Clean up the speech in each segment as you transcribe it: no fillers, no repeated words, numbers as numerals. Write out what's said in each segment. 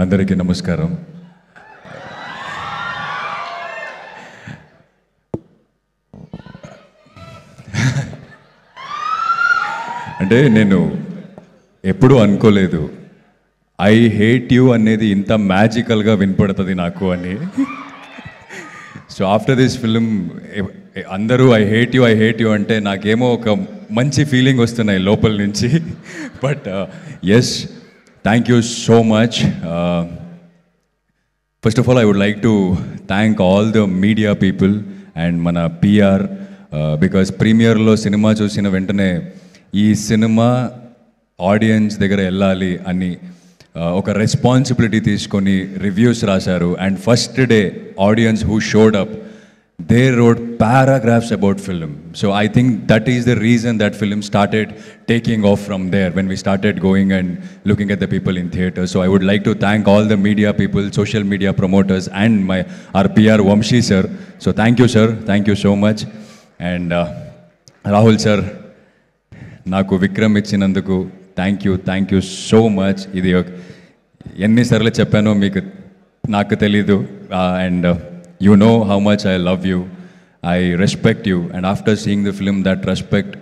అందరికీ నమస్కారం. అంటే నేను ఎప్పుడూ అనుకోలేదు ఐ హేట్ యూ అనేది ఇంత మ్యాజికల్గా వినపడుతుంది నాకు అని. సో ఆఫ్టర్ దిస్ ఫిలిం అందరూ ఐ హేట్ యూ అంటే నాకేమో ఒక మంచి ఫీలింగ్ వస్తున్నాయి లోపల నుంచి. But yes, thank you so much. First of all I would like to thank all the media people and మన పిఆర్, బికాస్ ప్రీమియర్లో సినిమా చూసిన వెంటనే ఈ సినిమా ఆడియన్స్ దగ్గర వెళ్ళాలి అని ఒక రెస్పాన్సిబిలిటీ తీసుకొని రివ్యూస్ రాశారు. And first day audience who showed up, they wrote paragraphs about film. So I think that is the reason that film started taking off from there, when we started going and looking at the people in theatre. So I would like to thank all the media people, social media promoters, and our PR Vamshi sir. So thank you sir, thank you so much. And Rahul sir, నాకు విక్రమ్ ఇచ్చినందుకు thank you so much. ఇది ఎన్నిసార్లు చెప్పానో మీకు నాకు తెలీదు. And you know how much I love you, I respect you, and after seeing the film that respect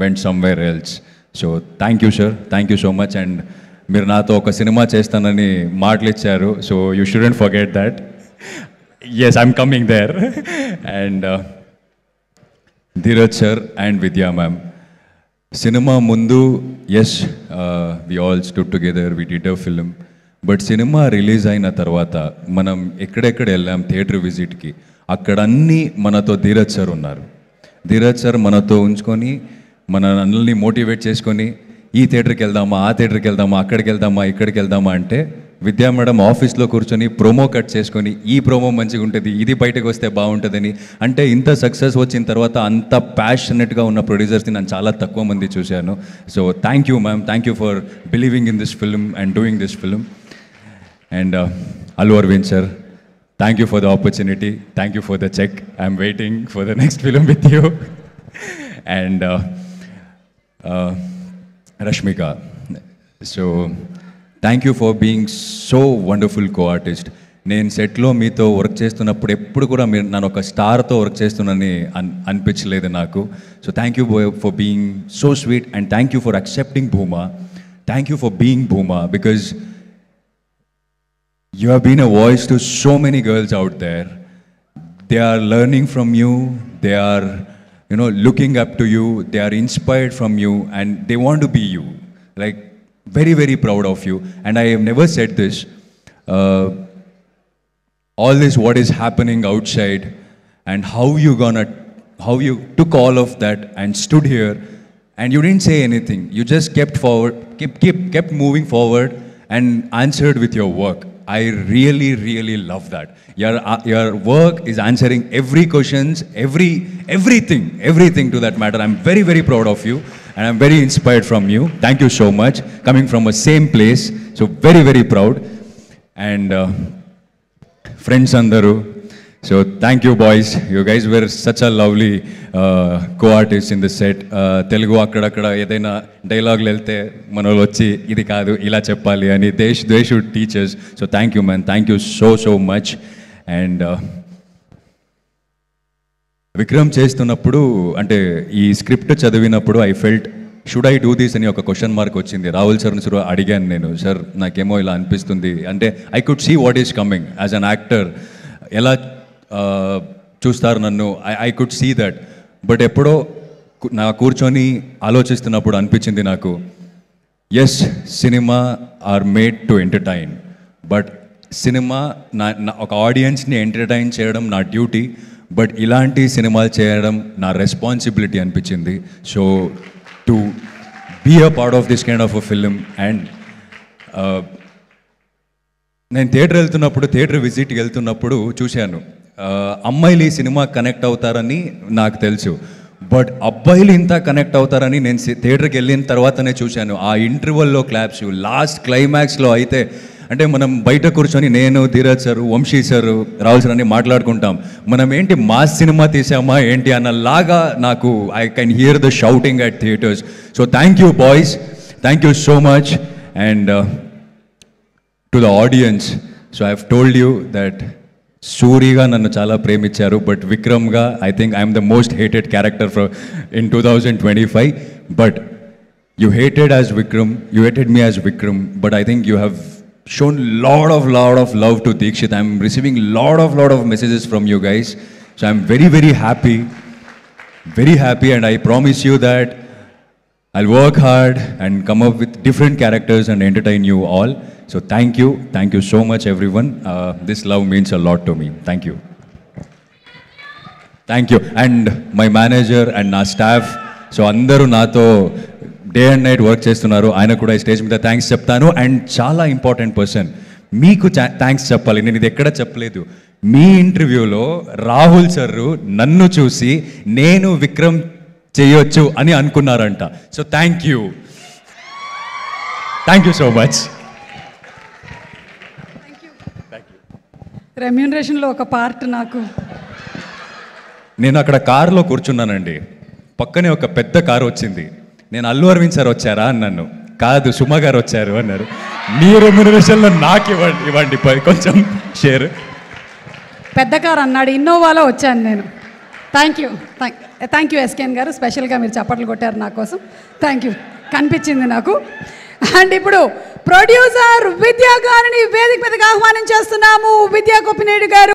went somewhere else. So thank you sir, thank you so much. And మీరు నాతో ఒక cinema చేస్తానని మాటలు ఇచ్చారు, so you shouldn't forget that. Yes, I'm coming there. And Dheeraj sir and Vidya ma'am, cinema mundu, yes, we all stood together, we did a film. But cinema release అయిన తర్వాత మనం ఎక్కడెక్కడ వెళ్ళాం థియేటర్ విజిట్కి, అక్కడ అన్నీ మనతో ధీరజ్ సార్ ఉన్నారు. Dheeraj sir మనతో ఉంచుకొని మన అన్నీ మోటివేట్ చేసుకొని ఈ థియేటర్కి వెళ్దామా, ఆ థియేటర్కి వెళ్దామా, అక్కడికి వెళ్దామా, ఇక్కడికి వెళ్దామా అంటే విద్యా మేడం ఆఫీస్లో కూర్చొని ప్రోమో కట్ చేసుకొని ఈ ప్రోమో మంచిగా ఉంటుంది, ఇది బయటకు వస్తే బాగుంటుందని. అంటే ఇంత సక్సెస్ వచ్చిన తర్వాత అంత ప్యాషనెట్గా ఉన్న ప్రొడ్యూసర్స్ని నేను చాలా తక్కువ మంది చూశాను. So thank you ma'am, thank you for believing in this film and doing this film. And Allu Arvind sir, thank you for the opportunity, thank you for the check, I'm waiting for the next film with you. And Rashmika, so thank you for being so wonderful co-artist. నేను సెట్లో మీతో work చేస్తున్నప్పుడు ఎప్పుడు కూడా మీరు నన్ను ఒక స్టార్తో work చేస్తున్నానని అనిపించలేదు నాకు. So thank you for being so sweet, and thank you for accepting Bhuma, thank you for being Bhuma, because you have been a voice to so many girls out there. They are learning from you, they are, you know, looking up to you, they are inspired from you, and they want to be you. Like, very, very proud of you. And I have never said this. All this, what is happening outside, and how you took all of that and stood here, and you didn't say anything. You just kept forward, kept moving forward, and answered with your work. I really, really love that. Your work is answering every questions, everything to that matter. I'm very, very proud of you, and I'm very inspired from you. Thank you so much. Coming from a same place, so very, very proud. And friends andaru, so thank you boys. You guys were such a lovely co-artists in the set. Telugu akkadakada edaina dialogue lelte manolo vachi idi kaadu ila cheppali ani they should teach us. So thank you man, thank you so much. And Vikram చేస్తున్నప్పుడు అంటే ఈ script చదివినప్పుడు I felt should I do this అని ఒక question mark వచ్చింది. రాహుల్ సార్ని sir అడిగాను నేను, సార్ నాకేమో ఇలా అనిపిస్తుంది అంటే I could see what is coming as an actor, ఎలా చూస్తారు నన్ను, I could see that. But ఎప్పుడో నా కూర్చొని ఆలోచిస్తున్నప్పుడు అనిపించింది నాకు, yes cinema are made to entertain, but cinema ఒక ఆడియన్స్ని ఎంటర్టైన్ చేయడం నా డ్యూటీ, బట్ ఇలాంటి సినిమాలు చేయడం నా రెస్పాన్సిబిలిటీ అనిపించింది. So to be a part of this kind of a film. And నేను థియేటర్ విజిట్కి వెళ్తున్నప్పుడు చూశాను, అమ్మాయిలు ఈ సినిమా కనెక్ట్ అవుతారని నాకు తెలుసు, బట్ అబ్బాయిలు ఇంత కనెక్ట్ అవుతారని నేను థియేటర్కి వెళ్ళిన తర్వాతనే చూశాను. ఆ ఇంటర్వెల్లో క్లాప్స్, లాస్ట్ క్లైమాక్స్లో అయితే అంటే మనం బయట కూర్చొని నేను, Dheeraj sir, Vamshi sir, Rahul sir అని మాట్లాడుకుంటాం, మనం ఏంటి మాస్ సినిమా తీసామా ఏంటి అన్నలాగా నాకు I can hear the shouting at theatres. So thank you boys, thank you so much. And to the audience, so I have told you that సూరిగా నన్ను చాలా ప్రేమించారు, బట్ విక్రమ్గా I think I'm the most hated character in 2025. బట్ you hated me as Vikram, but I think you have shown lot of love to Deekshit. I'm receiving lot of messages from you guys, so I'm very happy, and I promise you that I'll work hard and come up with different characters and entertain you all. So thank you so much everyone. This love means a lot to me. Thank you, and my manager and my staff, so andaru nato day and night work చేస్తున్నారు, ఆయన కూడా ఈ stage మీద thanks చెప్తాను. And చాలా important person, మీకు thanks చెప్పాలి, నేను ఇది ఎక్కడ చెప్పలేదు. మీ ఇంటర్వ్యూలో రాహుల్ సార్ నన్ను చూసి నేను విక్రమ్ చేయొచ్చు అని అనుకున్నారంట. So thank you so much. రెమ్యూనరేషన్లో ఒక పార్ట్ నాకు. నేను అక్కడ కారులో కూర్చున్నానండి, పక్కనే ఒక పెద్ద కారు వచ్చింది. నేను అల్లు అరవింద్ సార్ వచ్చారా అన్నాను, కాదు సుమ గారు వచ్చారు అన్నారు. మీ రెమ్యూనరేషన్లో నాకు ఇవ్వండి కొంచెం షేర్. పెద్ద కారు అన్నాడు, ఇన్నోవాలో వచ్చాను నేను. థ్యాంక్ యూ ఎస్కేఎన్ గారు, స్పెషల్గా మీరు చప్పట్లు కొట్టారు నా కోసం. థ్యాంక్ యూ, కనిపించింది నాకు. అండ్ ఇప్పుడు ప్రొడ్యూసర్ విద్యా గారిని వేదిక మీదకి ఆహ్వానించేస్తున్నాము. విద్యా గోపినేడు గారు.